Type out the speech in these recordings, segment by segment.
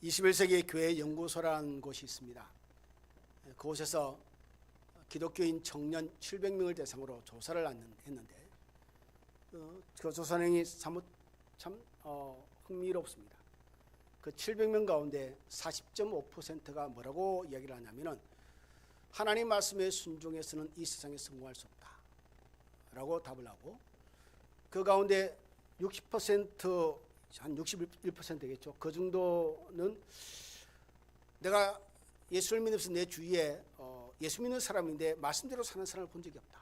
21세기 교회 연구소라는 곳이 있습니다. 그곳에서 기독교인 청년 700명을 대상으로 조사를 했는데 그 조사 내용이 참 흥미롭습니다. 그 700명 가운데 40.5%가 뭐라고 이야기를 하냐면은 하나님 말씀에 순종해서는 이 세상에 성공할 수 없다라고 답을 하고, 그 가운데 60%, 한 61%겠죠. 그 정도는 내가 예수를 믿으면서 내 주위에 예수 믿는 사람인데 말씀대로 사는 사람을 본 적이 없다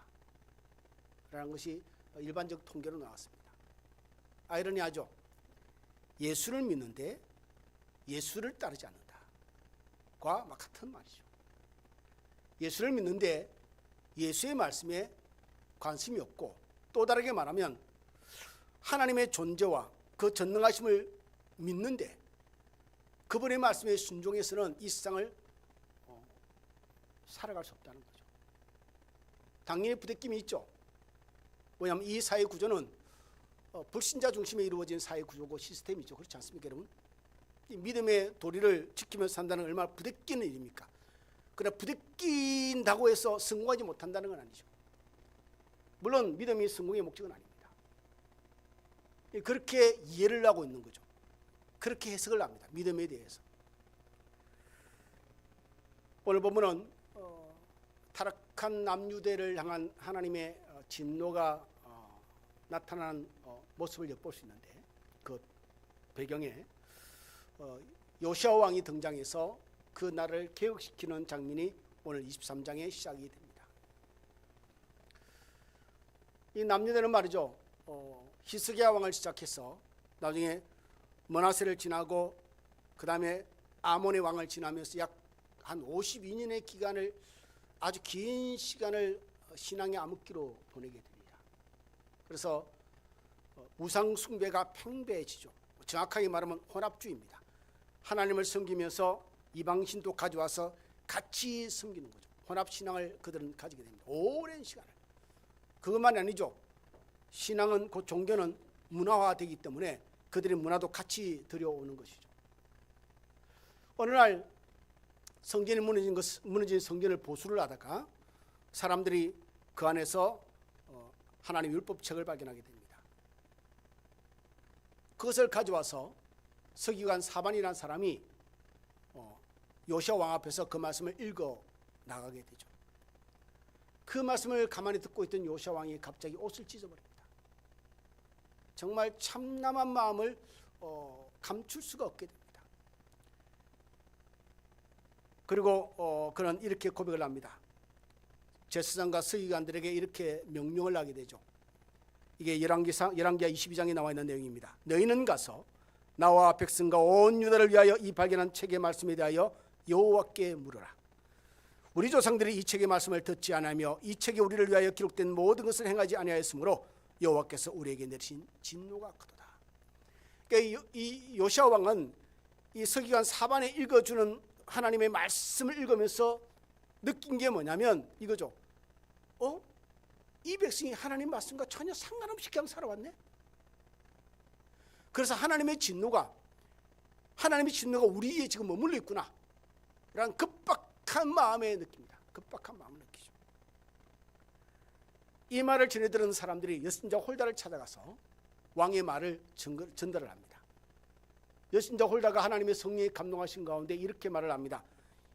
라는 것이 일반적 통계로 나왔습니다. 아이러니하죠. 예수를 믿는데 예수를 따르지 않는다과 같은 말이죠. 예수를 믿는데 예수의 말씀에 관심이 없고, 또 다르게 말하면 하나님의 존재와 그 전능하심을 믿는데 그분의 말씀에 순종해서는 이 세상을 살아갈 수 없다는 거죠. 당연히 부대낌이 있죠. 왜냐하면 이 사회 구조는 불신자 중심에 이루어진 사회 구조고 시스템이죠. 그렇지 않습니까, 여러분? 이 믿음의 도리를 지키면서 산다는 건 얼마나 부대끼는 일입니까? 그러나 부대낀다고 해서 성공하지 못한다는 건 아니죠. 물론 믿음이 성공의 목적은 아닙니다. 그렇게 이해를 하고 있는 거죠. 그렇게 해석을 합니다. 믿음에 대해서. 오늘 본문은 타락한 남유대를 향한 하나님의 진노가 나타나는 모습을 엿볼 수 있는데, 그 배경에 요시아 왕이 등장해서 그 나라를 개혁시키는 장면이 오늘 23장의 시작이 됩니다. 이 남유대는 말이죠, 히스기야 왕을 시작해서 나중에 므낫세를 지나고 그 다음에 아몬의 왕을 지나면서 약 한 52년의 기간을, 아주 긴 시간을 신앙의 암흑기로 보내게 됩니다. 그래서 우상 숭배가 팽배해지죠. 정확하게 말하면 혼합주의입니다. 하나님을 섬기면서 이방신도 가져와서 같이 섬기는 거죠. 혼합신앙을 그들은 가지게 됩니다. 오랜 시간을. 그것만이 아니죠. 신앙은, 그 종교는 문화화되기 때문에 그들의 문화도 같이 들여오는 것이죠. 어느 날 성전이 무너진 성전을 보수를 하다가 사람들이 그 안에서 하나님의 율법책을 발견하게 됩니다. 그것을 가져와서 서기관 사반이라는 사람이 요시아 왕 앞에서 그 말씀을 읽어 나가게 되죠. 그 말씀을 가만히 듣고 있던 요시아 왕이 갑자기 옷을 찢어버립니다. 정말 참남한 마음을 감출 수가 없게 됩니다. 그리고 그는 이렇게 고백을 합니다. 제사장과 서기관들에게 이렇게 명령을 하게 되죠. 이게 열왕기하 22장에 나와 있는 내용입니다. 너희는 가서 나와 백성과 온 유다를 위하여 이 발견한 책의 말씀에 대하여 여호와께 물으라. 우리 조상들이 이 책의 말씀을 듣지 않으며 이 책에 우리를 위하여 기록된 모든 것을 행하지 아니하였으므로 여호와께서 우리에게 내리신 진노가 크도다. 그러니까 이 요시아 왕은 이 서기관 사반에 읽어주는 하나님의 말씀을 읽으면서 느낀 게 뭐냐면 이거죠. 이 백성이 하나님 말씀과 전혀 상관없이 그냥 살아왔네. 그래서 하나님의 진노가 우리에 지금 머물러 있구나 라는 급박한 마음에 느낍니다. 급박한 마음을 느끼죠. 이 말을 전해 들은 사람들이 여신자 홀다를 찾아가서 왕의 말을 전달을 합니다. 여신자 홀다가 하나님의 성령에 감동하신 가운데 이렇게 말을 합니다.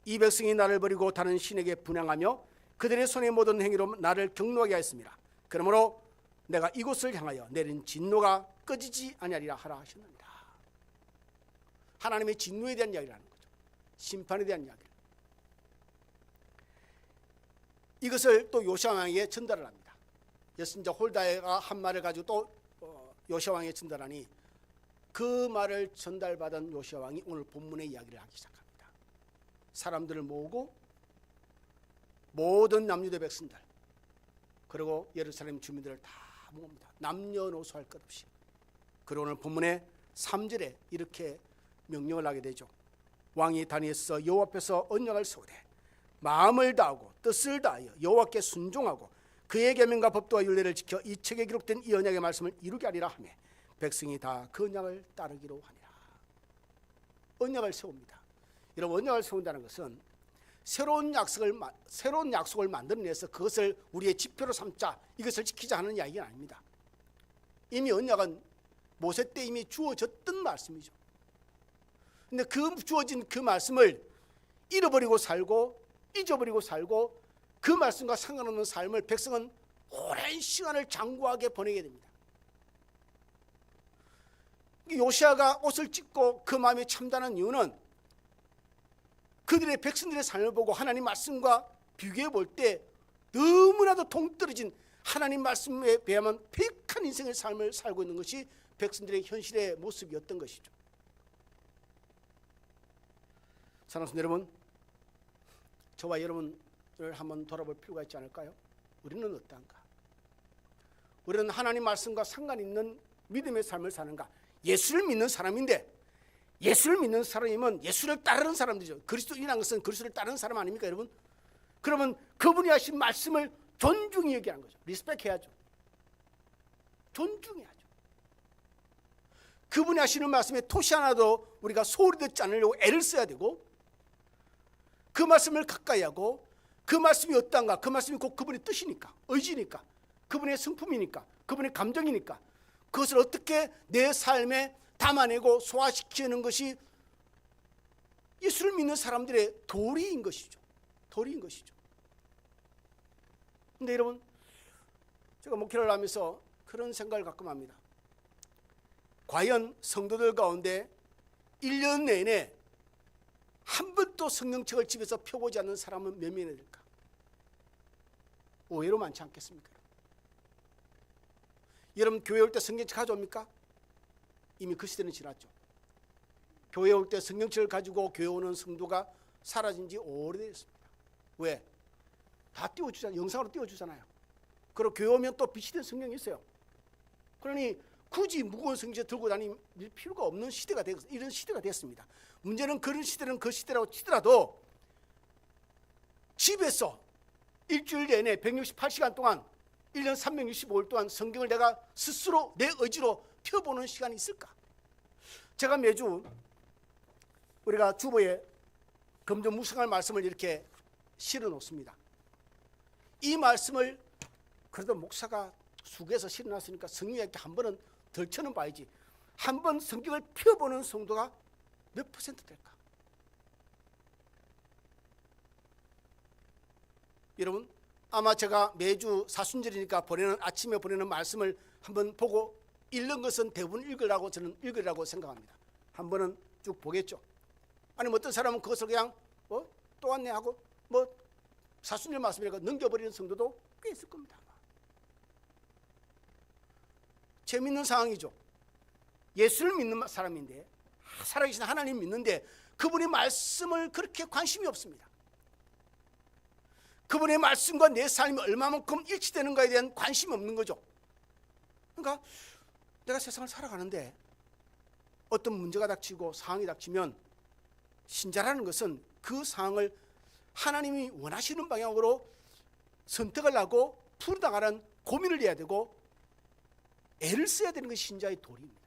이 백성이 나를 버리고 다른 신에게 분향하며 그들의 손의 모든 행위로 나를 경노하게 하였습니다. 그러므로 내가 이곳을 향하여 내린 진노가 꺼지지 아니하리라 하라 하셨습니다. 하나님의 진노에 대한 이야기를 하는 거죠. 심판에 대한 이야기를. 이것을 또 요시아 왕에게 전달을 합니다. 여신자 홀다가 한 말을 가지고 또 요시아 왕에게 전달하니 그 말을 전달받은 요시아 왕이 오늘 본문의 이야기를 하기 시작합니다. 사람들을 모으고 모든 남유대 백성들 그리고 예루살렘 주민들을 다 모읍니다. 남녀노소 할 것 없이. 그리고 오늘 본문의 3절에 이렇게 명령을 하게 되죠. 왕이 다니엘서 여호와 앞에서 언약을 세우되 마음을 다하고 뜻을 다하여 여호와께 순종하고 그의 계명과 법도와 율례를 지켜 이 책에 기록된 이 언약의 말씀을 이루게 하리라 하며 백성이 다 그 언약을 따르기로 하니라. 언약을 세웁니다. 여러분, 언약을 세운다는 것은 새로운 약속을 만들어내서 그것을 우리의 지표로 삼자, 이것을 지키자 하는 이야기가 아닙니다. 이미 언약은 모세 때 이미 주어졌던 말씀이죠. 근데 그 주어진 그 말씀을 잃어버리고 살고 잊어버리고 살고 그 말씀과 상관없는 삶을 백성은 오랜 시간을 장구하게 보내게 됩니다. 요시아가 옷을 찢고 그 마음이 참다는 이유는 그들의 백성들의 삶을 보고 하나님 말씀과 비교해 볼 때 너무나도 동떨어진 하나님 말씀에 비하면 폐역한 인생의 삶을 살고 있는 것이 백성들의 현실의 모습이었던 것이죠. 사랑하는 여러분, 저와 여러분을 한번 돌아볼 필요가 있지 않을까요? 우리는 어떠한가? 우리는 하나님 말씀과 상관 있는 믿음의 삶을 사는가? 예수를 믿는 사람인데, 예수를 믿는 사람이면 예수를 따르는 사람들이죠. 그리스도인이라는 것은 그리스도를 따르는 사람 아닙니까, 여러분? 그러면 그분이 하신 말씀을 존중히 여기하는 거죠. 리스펙해야죠. 존중해야죠. 그분이 하시는 말씀에 토시 하나도 우리가 소홀히 듣지 않으려고 애를 써야 되고, 그 말씀을 가까이 하고, 그 말씀이 어떠한가? 그 말씀이 곧 그분의 뜻이니까, 의지니까, 그분의 성품이니까, 그분의 감정이니까 그것을 어떻게 내 삶에 담아내고 소화시키는 것이 예수를 믿는 사람들의 도리인 것이죠. 도리인 것이죠. 근데 여러분, 제가 목회를 하면서 그런 생각을 가끔 합니다. 과연 성도들 가운데 1년 내내 한 번도 성경책을 집에서 펴보지 않는 사람은 몇 명이나 될까? 의외로 많지 않겠습니까? 여러분, 교회 올 때 성경책 가져옵니까? 이미 그 시대는 지났죠. 교회 올 때 성경책을 가지고 교회 오는 성도가 사라진 지 오래됐습니다. 왜? 다 띄워주잖아요. 영상으로 띄워주잖아요. 그리고 교회 오면 또 비치된 성경이 있어요. 그러니 굳이 무거운 성경책 들고 다닐 필요가 없는 시대가 이런 시대가 됐습니다. 문제는 그런 시대는 그 시대라고 치더라도 집에서 일주일 내내 168시간 동안 1년 365일 동안 성경을 내가 스스로 내 의지로 펴보는 시간이 있을까? 제가 매주 우리가 주보에 금전 묵상할 말씀을 이렇게 실어 놓습니다. 이 말씀을 그래도 목사가 수고해서 실어 놨으니까 성경에 한 번은 덜 쳐는 봐야지. 한 번 성경을 펴보는 성도가 몇 퍼센트 될까? 여러분, 아마 제가 매주 사순절이니까 아침에 보내는 말씀을 한번 보고 읽는 것은 대부분 저는 읽으라고 생각합니다. 한 번은 쭉 보겠죠. 아니면 어떤 사람은 그것을 그냥 또 왔네 하고 사순절 말씀이라고 넘겨버리는 성도도 꽤 있을 겁니다. 재밌는 상황이죠. 예수를 믿는 사람인데, 살아계신 하나님 믿는데 그분의 말씀을 그렇게 관심이 없습니다. 그분의 말씀과 내 삶이 얼마만큼 일치되는가에 대한 관심이 없는 거죠. 그러니까 내가 세상을 살아가는데 어떤 문제가 닥치고 상황이 닥치면 신자라는 것은 그 상황을 하나님이 원하시는 방향으로 선택을 하고 풀어나가는 고민을 해야 되고 애를 써야 되는 것이 신자의 도리입니다.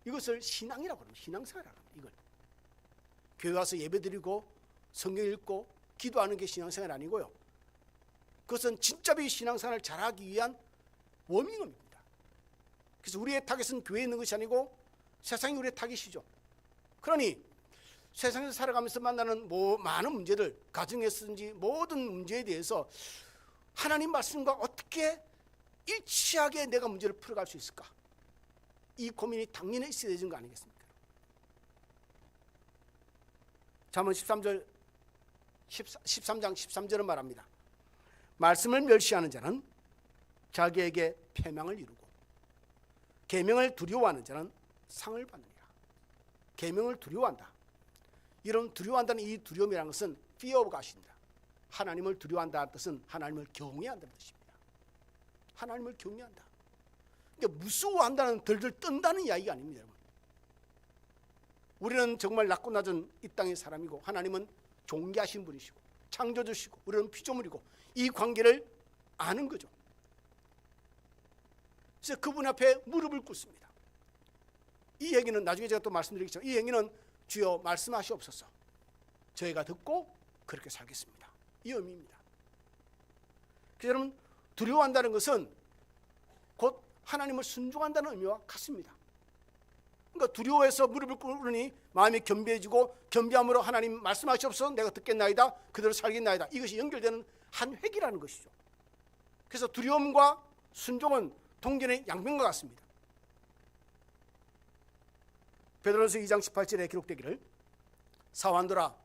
이것을 신앙이라고 합니다. 신앙생활이라고 합니다. 이걸 교회 와서 예배드리고 성경 읽고 기도하는 게 신앙생활 아니고요. 그것은 진짜의 신앙생활을 잘하기 위한 워밍업입니다. 그래서 우리의 타겟은 교회에 있는 것이 아니고 세상이 우리의 타겟이죠. 그러니 세상에서 살아가면서 만나는 많은 문제들, 가정에서든지 모든 문제에 대해서 하나님 말씀과 어떻게 일치하게 내가 문제를 풀어갈 수 있을까? 이 고민이 당연히 있어야 되는 거 아니겠습니까? 잠언 13장 13절은 말합니다. 말씀을 멸시하는 자는 자기에게 패망을 이루고 계명을 두려워하는 자는 상을 받느니라. 계명을 두려워한다. 이런 두려워한다는 이 두려움이라는 것은 fear of God입니다. 하나님을 두려워한다는 뜻은 하나님을 경외해야 한다는 뜻입니다. 하나님을 경외한다. 그러니까 무서워한다는 덜덜 떤다는 이야기가 아닙니다. 여러분. 우리는 정말 낮고 낮은 이 땅의 사람이고 하나님은 존귀하신 분이시고 창조주시고 우리는 피조물이고 이 관계를 아는 거죠. 그래서 그분 앞에 무릎을 꿇습니다. 이 얘기는 나중에 제가 또 말씀드리겠지만 이 행위는 주여 말씀하시옵소서. 저희가 듣고 그렇게 살겠습니다. 이 의미입니다. 그래서 여러분 두려워한다는 것은 곧 하나님을 순종한다는 의미와 같습니다. 그러니까 두려워해서 무릎을 꿇으니 마음이 겸비해지고 겸비함으로 하나님 말씀하시옵소서 내가 듣겠나이다 그대로 살겠나이다 이것이 연결되는 한 획이라는 것이죠. 그래서 두려움과 순종은 동전의 양면과 같습니다. 베드로전서 2장 18절에 기록되기를 사완들아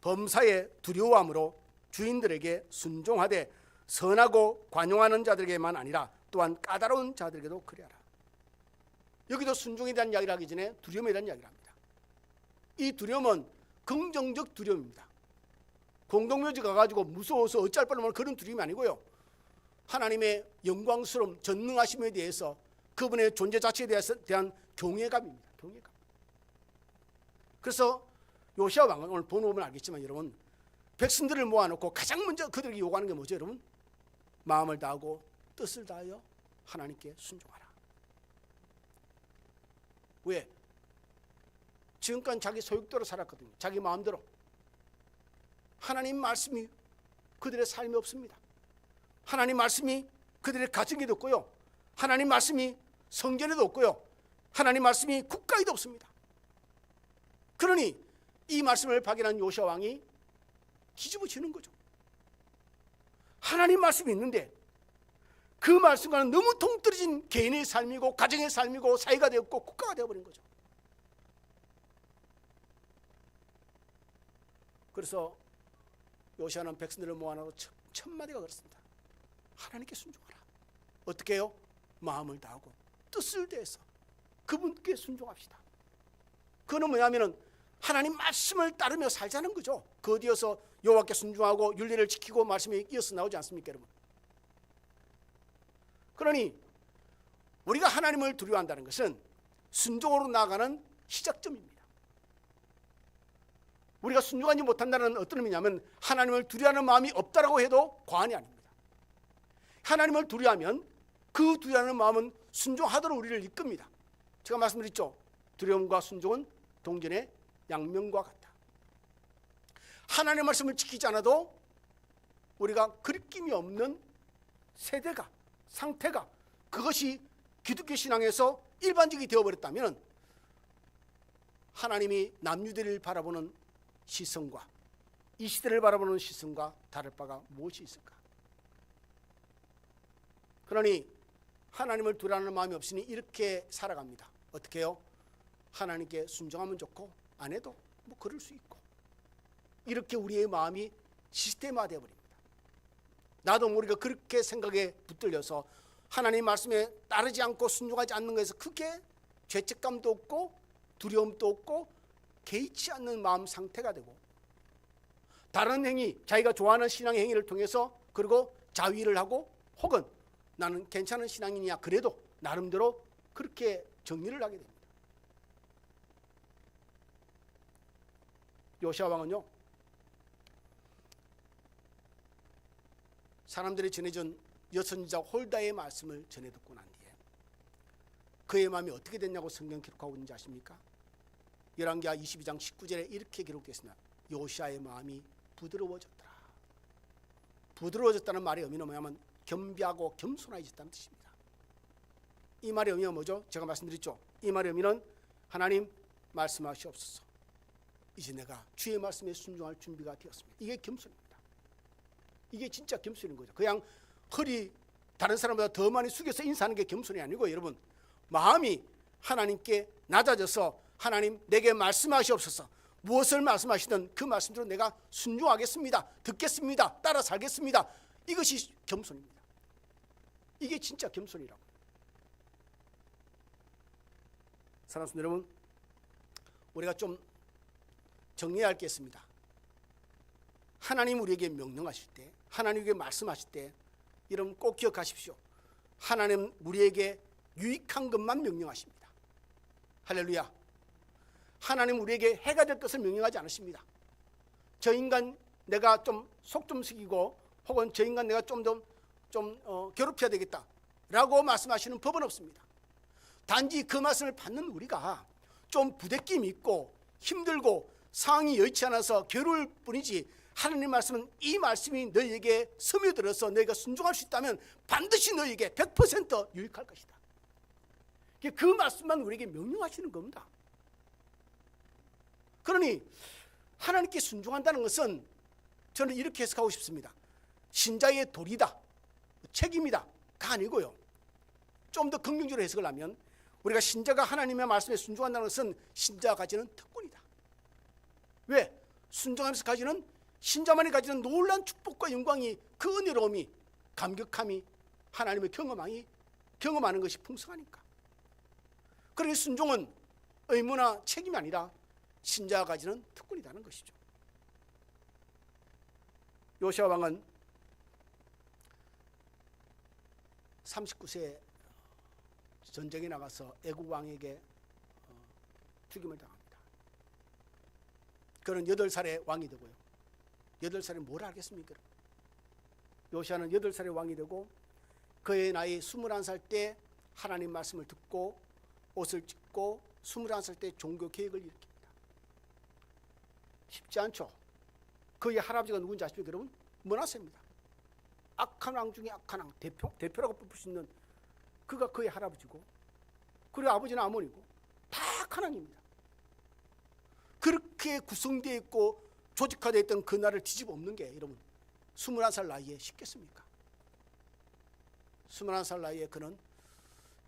범사에 두려워함으로 주인들에게 순종하되 선하고 관용하는 자들에게만 아니라 또한 까다로운 자들에게도 그리하라. 여기도 순종에 대한 이야기를 하기 전에 두려움에 대한 이야기를 합니다. 이 두려움은 긍정적 두려움입니다. 공동묘지 가가지고 무서워서 어찌할 뻔하면 그런 두려움이 아니고요. 하나님의 영광스러움 전능하심에 대해서 그분의 존재 자체에 대한 경외감입니다. 경외감. 그래서 요시야 왕은 오늘 보면 알겠지만 여러분 백성들을 모아놓고 가장 먼저 그들에게 요구하는 게 뭐죠 여러분? 마음을 다하고 뜻을 다하여 하나님께 순종하라. 왜? 지금까지 자기 소욕대로 살았거든요. 자기 마음대로. 하나님 말씀이 그들의 삶이 없습니다. 하나님 말씀이 그들의 가정에도 없고요. 하나님 말씀이 성전에도 없고요. 하나님 말씀이 국가에도 없습니다. 그러니 이 말씀을 발견한 요시야 왕이 기집어지는 거죠. 하나님 말씀이 있는데 그 말씀과는 너무 동떨어진 개인의 삶이고 가정의 삶이고 사회가 되었고 국가가 되어버린 거죠. 그래서 요시야는 백성들을 모아놓고 첫 마디가 그렇습니다. 하나님께 순종하라. 어떻게 해요? 마음을 다하고 뜻을 다해서 그분께 순종합시다. 그는 뭐냐면은 하나님 말씀을 따르며 살자는 거죠. 그 뒤에서 여호와께 순종하고 율례를 지키고 말씀이 이어서 나오지 않습니까 여러분? 그러니 우리가 하나님을 두려워한다는 것은 순종으로 나아가는 시작점입니다. 우리가 순종하지 못한다는 어떤 의미냐면 하나님을 두려워하는 마음이 없다라고 해도 과언이 아닙니다. 하나님을 두려워하면 그 두려워하는 마음은 순종하도록 우리를 이끕니다. 제가 말씀드렸죠. 두려움과 순종은 동전의 양면과 같다. 하나님의 말씀을 지키지 않아도 우리가 거리낌이 없는 세대가 상태가 그것이 기독교 신앙에서 일반적이 되어버렸다면 하나님이 남유대를 바라보는 시선과 이 시대를 바라보는 시선과 다를 바가 무엇이 있을까? 그러니 하나님을 두려워하는 마음이 없으니 이렇게 살아갑니다. 어떻게 해요? 하나님께 순종하면 좋고 안 해도 뭐 그럴 수 있고 이렇게 우리의 마음이 시스템화 되어버립니다. 나도 모르게 그렇게 생각에 붙들려서 하나님 말씀에 따르지 않고 순종하지 않는 것에서 크게 죄책감도 없고 두려움도 없고 개의치 않는 마음 상태가 되고 다른 행위, 자기가 좋아하는 신앙의 행위를 통해서 그리고 자위를 하고 혹은 나는 괜찮은 신앙인이야 그래도 나름대로 그렇게 정리를 하게 됩니다. 요시야 왕은요 사람들이 전해준 여선지자 홀다의 말씀을 전해 듣고 난 뒤에 그의 마음이 어떻게 됐냐고 성경 기록하고 있는지 아십니까? 열왕기하 22장 19절에 이렇게 기록되어 있습니다. 요시야의 마음이 부드러워졌더라. 부드러워졌다는 말의 의미는 뭐냐면 겸비하고 겸손해졌다는 뜻입니다. 이 말의 의미가 뭐죠? 제가 말씀드렸죠. 이 말의 의미는 하나님 말씀하시옵소서. 이제 내가 주의 말씀에 순종할 준비가 되었습니다. 이게 겸손입니다. 이게 진짜 겸손인 거죠. 그냥 허리 다른 사람보다 더 많이 숙여서 인사하는 게 겸손이 아니고 여러분 마음이 하나님께 낮아져서 하나님 내게 말씀하시옵소서. 무엇을 말씀하시든 그 말씀대로 내가 순종하겠습니다. 듣겠습니다. 따라 살겠습니다. 이것이 겸손입니다. 이게 진짜 겸손이라고. 사랑하는 여러분, 우리가 좀 정리해야 할 게 있습니다. 하나님 우리에게 명령하실 때, 하나님에게 말씀하실 때 여러분 꼭 기억하십시오. 하나님 우리에게 유익한 것만 명령하십니다. 할렐루야. 하나님 우리에게 해가 될 것을 명령하지 않으십니다. 저 인간 내가 좀 속 좀 숙이고 혹은 저 인간 내가 좀 더 괴롭혀야 되겠다 라고 말씀하시는 법은 없습니다. 단지 그 말씀을 받는 우리가 좀 부대낌 있고 힘들고 상황이 여의치 않아서 괴로울 뿐이지, 하나님 말씀은 이 말씀이 너희에게 스며들어서 너희가 순종할 수 있다면 반드시 너희에게 100% 유익할 것이다. 그 말씀만 우리에게 명령하시는 겁니다. 그러니 하나님께 순종한다는 것은 저는 이렇게 해석하고 싶습니다. 신자의 도리다, 책임이다가 아니고요, 좀 더 긍정적으로 해석을 하면 우리가 신자가 하나님의 말씀에 순종한다는 것은 신자가 가지는 특권이다. 왜? 순종하면서 가지는, 신자만이 가지는 놀라운 축복과 영광이, 그 은혜로움이, 감격함이, 하나님의 경험하는 것이 풍성하니까. 그러니 순종은 의무나 책임이 아니라 신자가 가지는 특권이라는 것이죠. 요시야 왕은 39세에 전쟁에 나가서 애국 왕에게 죽임을 당합니다. 그는 8살의 왕이 되고요. 8살에 뭘 알겠습니까? 요시야는 8살의 왕이 되고 그의 나이 21살 때 하나님 말씀을 듣고 옷을 찢고 21살 때 종교 개혁을 일으킵니다. 쉽지 않죠. 그의 할아버지가 누군지 아십니까 여러분? 므낫세입니다. 악한 왕 중에 악한 왕, 대표라고 뽑을 수 있는 그가 그의 할아버지고, 그리고 아버지는 아몬이고, 다 악한 왕입니다. 그렇게 구성되어 있고 조직화되어 있던 그 나라를 뒤집어 엎는 게 여러분 21살 나이에 쉽겠습니까? 21살 나이에 그는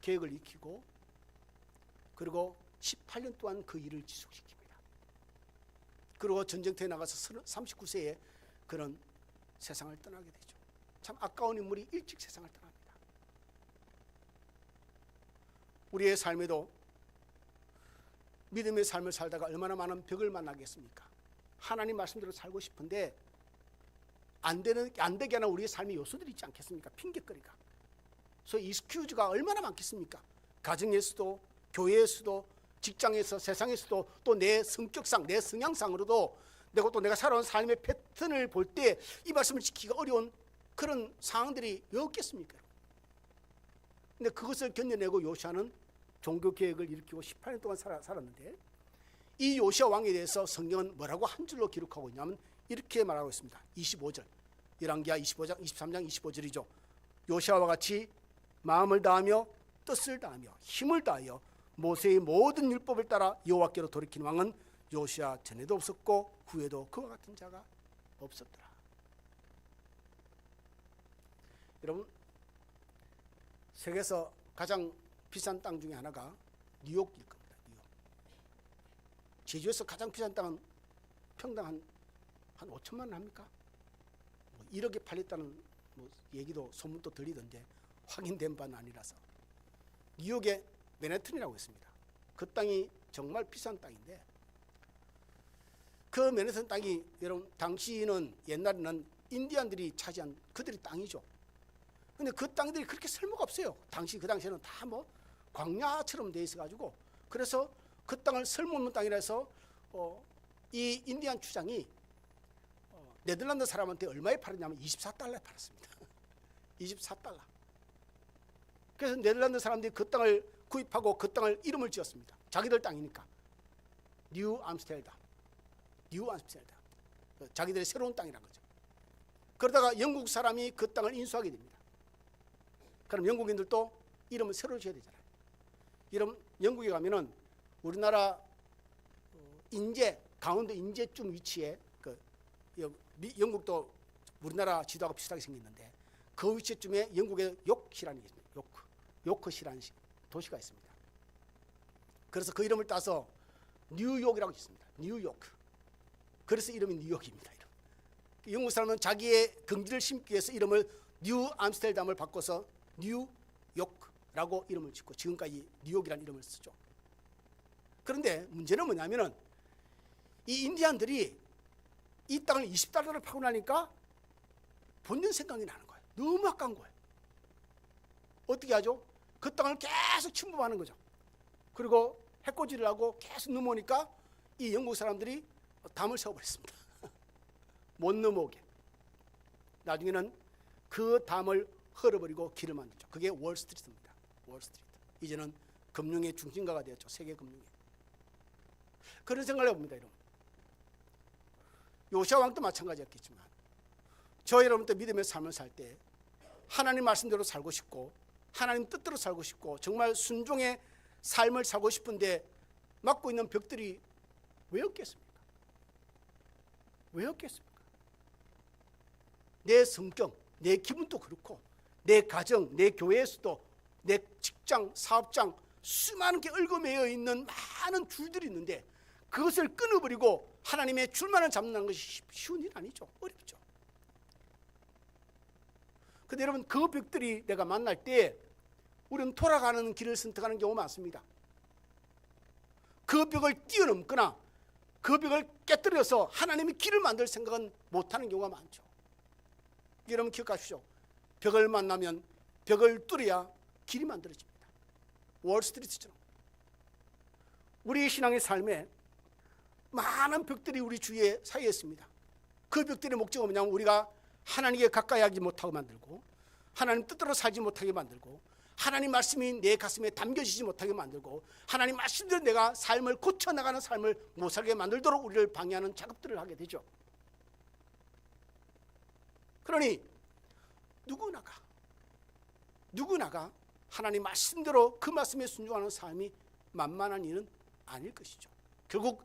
계획을 익히고 그리고 18년 동안 그 일을 지속시킵니다. 그리고 전쟁터에 나가서 39세에 그는 세상을 떠나게 되죠. 참 아까운 인물이 일찍 세상을 떠납니다. 우리의 삶에도 믿음의 삶을 살다가 얼마나 많은 벽을 만나겠습니까? 하나님 말씀대로 살고 싶은데 안 되게 하는 우리의 삶의 요소들이 있지 않겠습니까? 핑계거리가. 소위 익스큐즈가 얼마나 많겠습니까? 가정에서도, 교회에서도, 직장에서, 세상에서도, 또 내 성격상, 내 성향상으로도 내가 살아온 삶의 패턴을 볼 때 이 말씀을 지키기가 어려운 그런 상황들이 왜 없겠습니까? 근데 그것을 견뎌내고 요시야는 종교개혁을 일으키고 18년 동안 살았는데, 이 요시야 왕에 대해서 성경은 뭐라고 한 줄로 기록하고 있냐면 이렇게 말하고 있습니다. 25절, 열왕기하 25장, 23장 25절이죠. 요시야와 같이 마음을 다하며 뜻을 다하며 힘을 다하여 모세의 모든 율법을 따라 여호와께로 돌이킨 왕은 요시야 전에도 없었고 후에도 그와 같은 자가 없었더라. 여러분, 세계에서 가장 비싼 땅 중에 하나가 뉴욕일 겁니다. 뉴욕. 제주에서 가장 비싼 땅은 평당 한 5천만 원 합니까? 1억에 팔렸다는 얘기도 소문도 들리던데 확인된 바는 아니라서. 뉴욕의 맨해튼이라고 있습니다. 그 땅이 정말 비싼 땅인데, 그 맨해튼 땅이 여러분 당시는 옛날에는 인디안들이 차지한 그들의 땅이죠. 근데 그 땅들이 그렇게 쓸모가 없어요. 그 당시에는 다 광야처럼 돼 있어가지고, 그래서 그 땅을 쓸모없는 땅이라 해서 이 인디안 추장이 네덜란드 사람한테 얼마에 팔았냐면 24달러에 팔았습니다. 24달러. 그래서 네덜란드 사람들이 그 땅을 구입하고 그 땅을 이름을 지었습니다. 자기들 땅이니까. 뉴 암스테르담. 자기들의 새로운 땅이란 거죠. 그러다가 영국 사람이 그 땅을 인수하게 됩니다. 그럼 영국인들도 이름을 새로 지어야 되잖아요. 이름 영국에 가면은 우리나라 강원도 인제쯤 위치에 영국도 우리나라 지도하고 비슷하게 생겼는데 그 위치쯤에 영국의 요크시라는 게 있습니다. 요크시라는 도시가 있습니다. 그래서 그 이름을 따서 뉴욕이라고 있습니다. 뉴욕. 그래서 이름이 뉴욕입니다. 영국 사람은 자기의 긍지를 심기 위해서 이름을 뉴 암스테르담을 바꿔서 뉴욕라고 이름을 짓고 지금까지 뉴욕이라는 이름을 쓰죠. 그런데 문제는 뭐냐면은 이 인디안들이 이 땅을 20달러를 파고 나니까 본전 생각이 나는 거예요. 너무 아까운 거예요. 어떻게 하죠? 그 땅을 계속 침범하는 거죠. 그리고 해코지를 하고 계속 넘어오니까 이 영국 사람들이 담을 세워버렸습니다. 못 넘어오게. 나중에는 그 담을 헐어버리고 길을 만들죠. 그게 월스트리트입니다. 월스트리트. 이제는 금융의 중심가가 되었죠. 세계 금융의. 그런 생각을 해봅니다. 여러분. 요시아 왕도 마찬가지였겠지만 저 여러분도 믿음의 삶을 살 때 하나님 말씀대로 살고 싶고 하나님 뜻대로 살고 싶고 정말 순종의 삶을 살고 싶은데 막고 있는 벽들이 왜 없겠습니까? 왜 없겠습니까? 내 성격, 내 기분도 그렇고 내 가정, 내 교회에서도 내 직장, 사업장 수많은 게 얽어매여 있는 많은 줄들이 있는데 그것을 끊어버리고 하나님의 줄만을 잡는 것이 쉬운 일 아니죠. 어렵죠. 근데 여러분 그 벽들이 내가 만날 때 우리는 돌아가는 길을 선택하는 경우가 많습니다. 그 벽을 뛰어넘거나 그 벽을 깨뜨려서 하나님의 길을 만들 생각은 못하는 경우가 많죠. 여러분 기억하십시오. 벽을 만나면 벽을 뚫어야 길이 만들어집니다. 월스트리트처럼 우리 신앙의 삶에 많은 벽들이 우리 주위에 사이에 있습니다. 그 벽들의 목적은 뭐냐면 우리가 하나님께 가까이 하지 못하고 만들고 하나님 뜻대로 살지 못하게 만들고 하나님 말씀이 내 가슴에 담겨지지 못하게 만들고 하나님 말씀대로 내가 삶을 고쳐나가는 삶을 못 살게 만들도록 우리를 방해하는 작업들을 하게 되죠. 그러니 누구나가 하나님 말씀대로 그 말씀에 순종하는 삶이 만만한 일은 아닐 것이죠. 결국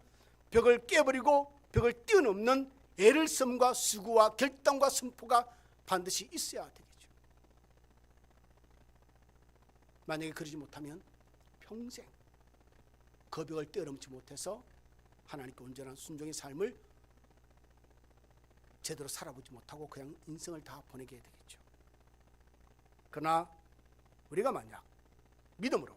벽을 깨버리고 벽을 뛰어넘는 애를 섬과 수고와 결단과 선포가 반드시 있어야 되겠죠. 만약에 그러지 못하면 평생 그 벽을 뛰어넘지 못해서 하나님께 온전한 순종의 삶을 제대로 살아보지 못하고 그냥 인생을 다 보내게 되겠죠. 그러나 우리가 만약 믿음으로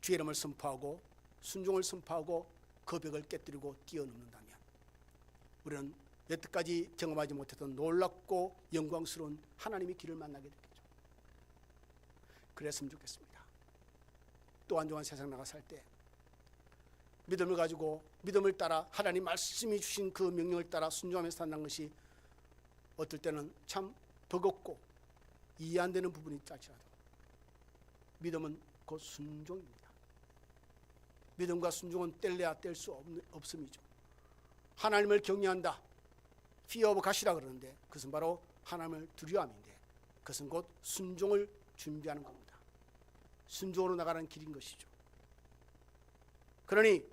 주의 이름을 선포하고 순종을 선포하고 그 벽을 깨뜨리고 뛰어넘는다면 우리는 여태까지 경험하지 못했던 놀랍고 영광스러운 하나님의 길을 만나게 되겠죠. 그랬으면 좋겠습니다. 또 한동안 세상 나가 살 때 믿음을 가지고 믿음을 따라 하나님 말씀이 주신 그 명령을 따라 순종하면서 산다는 것이 어떨 때는 참 버겁고 이해 안 되는 부분이 있을지라도 믿음은 곧 순종입니다. 믿음과 순종은 뗄래야 뗄 수 없음이죠. 하나님을 경외한다, fear of God이라 그러는데 그것은 바로 하나님을 두려움인데 그것은 곧 순종을 준비하는 겁니다. 순종으로 나가는 길인 것이죠. 그러니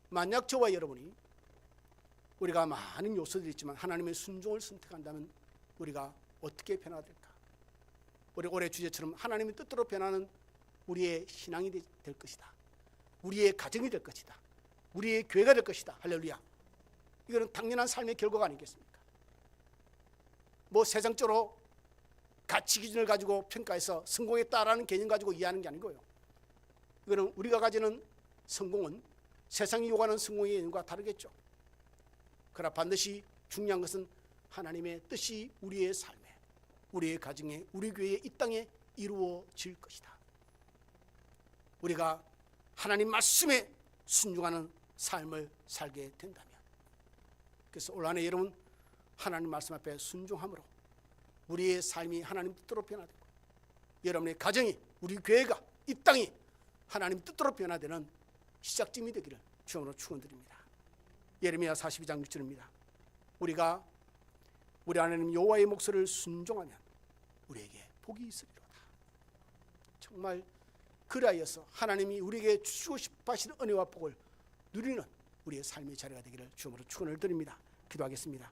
만약 저와 여러분이 우리가 많은 요소들이 있지만 하나님의 순종을 선택한다면 우리가 어떻게 변화될까? 우리 올해 주제처럼 하나님의 뜻대로 변하는 우리의 신앙이 될 것이다. 우리의 가정이 될 것이다. 우리의 교회가 될 것이다. 할렐루야. 이거는 당연한 삶의 결과가 아니겠습니까? 뭐 세상적으로 가치 기준을 가지고 평가해서 성공했다라는 개념 가지고 이해하는 게 아니고요. 이거는 우리가 가지는 성공은 세상이 요구하는 성공의 개념과 다르겠죠. 그러나 반드시 중요한 것은 하나님의 뜻이 우리의 삶에, 우리의 가정에, 우리 교회에, 이 땅에 이루어질 것이다. 우리가 하나님 말씀에 순종하는 삶을 살게 된다면, 그래서 올 한 해 여러분 하나님 말씀 앞에 순종함으로 우리의 삶이 하나님 뜻대로 변화되고 여러분의 가정이, 우리 교회가, 이 땅이 하나님 뜻대로 변화되는 시작점이 되기를 주님으로 축원드립니다. 예레미야 42장 6절입니다. 우리가 우리 하나님 여호와의 목소리를 순종하면 우리에게 복이 있으리로다. 정말 그리하여서 하나님이 우리에게 주시고 싶어 하시는 은혜와 복을 누리는 우리의 삶의 자리가 되기를 주님으로 축원을 드립니다. 기도하겠습니다.